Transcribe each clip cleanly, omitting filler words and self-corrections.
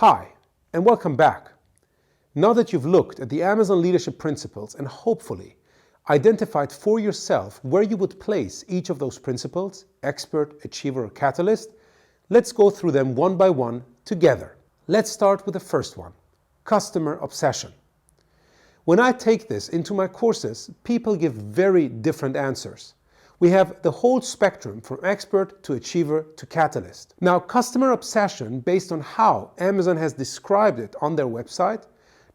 Hi, and welcome back. Now that you've looked at the Amazon leadership principles and hopefully identified for yourself where you would place each of those principles, expert, achiever, or catalyst, let's go through them one by one together. Let's start with the first one, customer obsession. When I take this into my courses, people give very different answers. We have the whole spectrum from expert to achiever to catalyst. Now, customer obsession, based on how Amazon has described it on their website,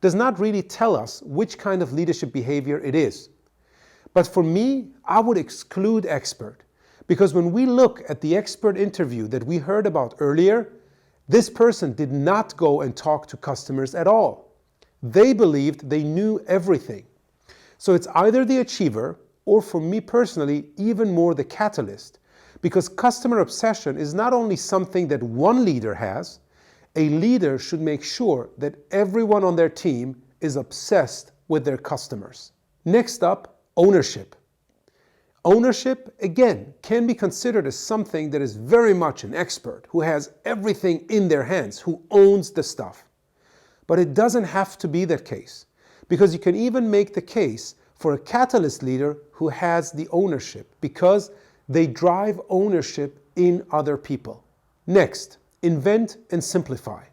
does not really tell us which kind of leadership behavior it is. But for me, I would exclude expert, because when we look at the expert interview that we heard about earlier, this person did not go and talk to customers at all. They believed they knew everything. So it's either the achiever, or for me personally, even more the catalyst, because customer obsession is not only something that one leader has. A leader should make sure that everyone on their team is obsessed with their customers. Next up, ownership. Ownership, again, can be considered as something that is very much an expert, who has everything in their hands, who owns the stuff. But it doesn't have to be that case, because you can even make the case for a catalyst leader who has the ownership, because they drive ownership in other people. Next, invent and simplify.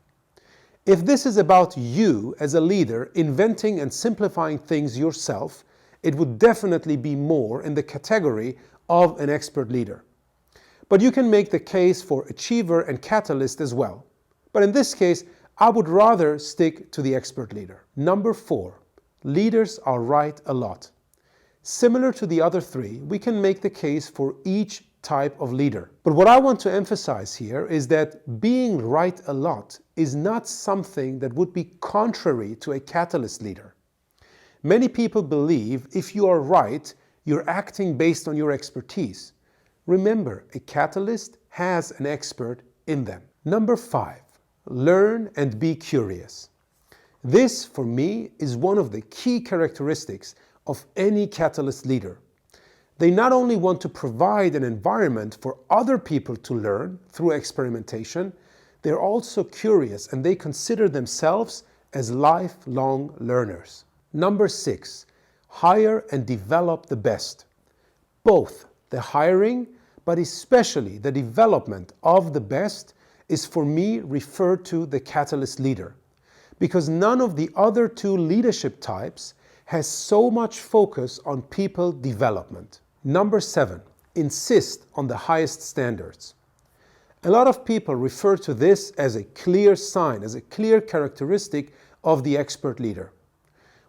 If this is about you as a leader inventing and simplifying things yourself, it would definitely be more in the category of an expert leader. But you can make the case for achiever and catalyst as well. But in this case, I would rather stick to the expert leader. Number 4, leaders are right a lot. Similar to the other three, we can make the case for each type of leader. But what I want to emphasize here is that being right a lot is not something that would be contrary to a catalyst leader. Many people believe if you are right, you're acting based on your expertise. Remember, a catalyst has an expert in them. Number 5, learn and be curious. This, for me, is one of the key characteristics of any catalyst leader. They not only want to provide an environment for other people to learn through experimentation, they're also curious and they consider themselves as lifelong learners. Number 6, hire and develop the best. Both the hiring, but especially the development of the best, is for me referred to the catalyst leader, because none of the other two leadership types has so much focus on people development. Number 7, insist on the highest standards. A lot of people refer to this as a clear sign, as a clear characteristic of the expert leader.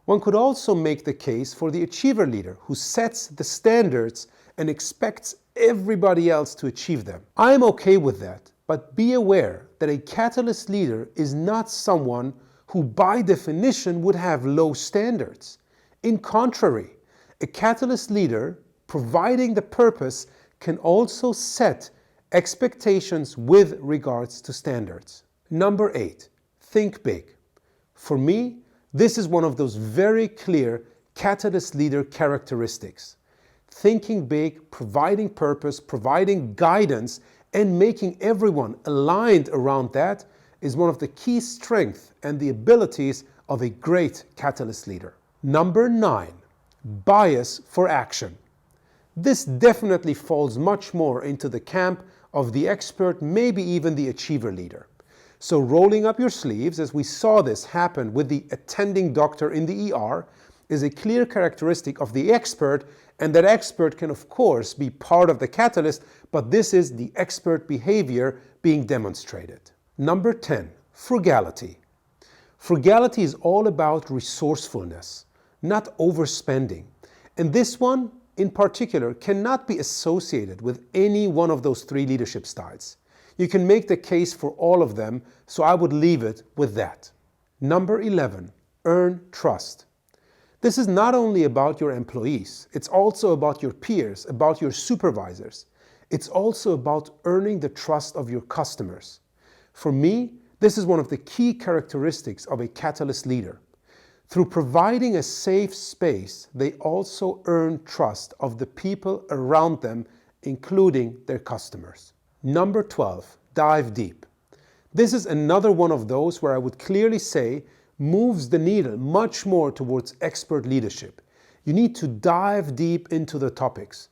One could also make the case for the achiever leader, who sets the standards and expects everybody else to achieve them. I'm okay with that, but be aware that a catalyst leader is not someone who by definition would have low standards. In contrary, a catalyst leader, providing the purpose, can also set expectations with regards to standards. Number 8, think big. For me, this is one of those very clear catalyst leader characteristics. Thinking big, providing purpose, providing guidance, and making everyone aligned around that is one of the key strengths and the abilities of a great catalyst leader. Number 9, bias for action. This definitely falls much more into the camp of the expert, maybe even the achiever leader. So rolling up your sleeves, as we saw this happen with the attending doctor in the ER, is a clear characteristic of the expert, and that expert can of course be part of the catalyst, but this is the expert behavior being demonstrated. Number 10, frugality. Frugality is all about resourcefulness, not overspending. And this one, in particular, cannot be associated with any one of those three leadership styles. You can make the case for all of them, so I would leave it with that. Number 11, earn trust. This is not only about your employees, it's also about your peers, about your supervisors. It's also about earning the trust of your customers. For me, this is one of the key characteristics of a catalyst leader. Through providing a safe space, they also earn trust of the people around them, including their customers. Number 12, dive deep. This is another one of those where I would clearly say moves the needle much more towards expert leadership. You need to dive deep into the topics.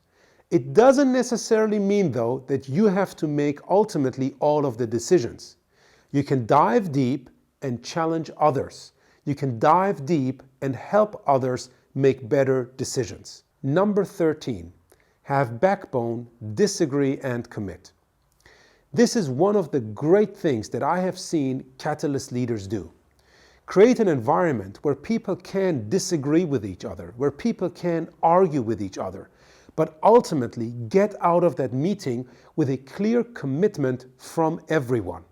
It doesn't necessarily mean, though, that you have to make ultimately all of the decisions. You can dive deep and challenge others. You can dive deep and help others make better decisions. Number 13, have backbone, disagree, and commit. This is one of the great things that I have seen Catalyst leaders do. Create an environment where people can disagree with each other, where people can argue with each other, but ultimately get out of that meeting with a clear commitment from everyone.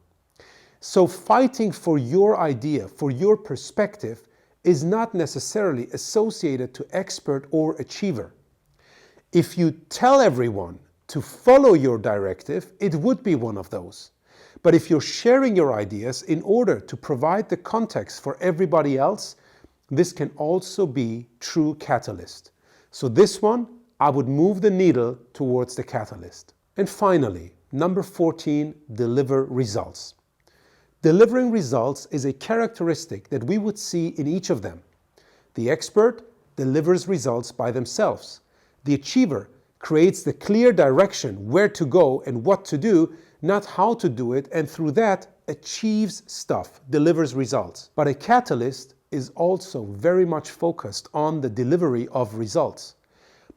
So fighting for your idea, for your perspective, is not necessarily associated to expert or achiever. If you tell everyone to follow your directive, it would be one of those. But if you're sharing your ideas in order to provide the context for everybody else, this can also be true catalyst. So this one, I would move the needle towards the catalyst. And finally, number 14, deliver results. Delivering results is a characteristic that we would see in each of them. The expert delivers results by themselves. The achiever creates the clear direction where to go and what to do, not how to do it, and through that achieves stuff, delivers results. But a catalyst is also very much focused on the delivery of results.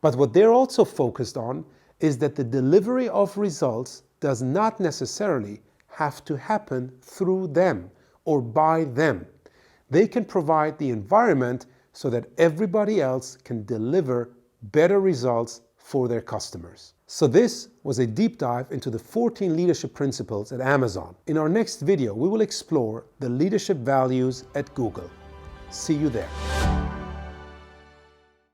But what they're also focused on is that the delivery of results does not necessarily have to happen through them or by them. They can provide the environment so that everybody else can deliver better results for their customers. So this was a deep dive into the 14 leadership principles at Amazon. In our next video, we will explore the leadership values at Google. See you there.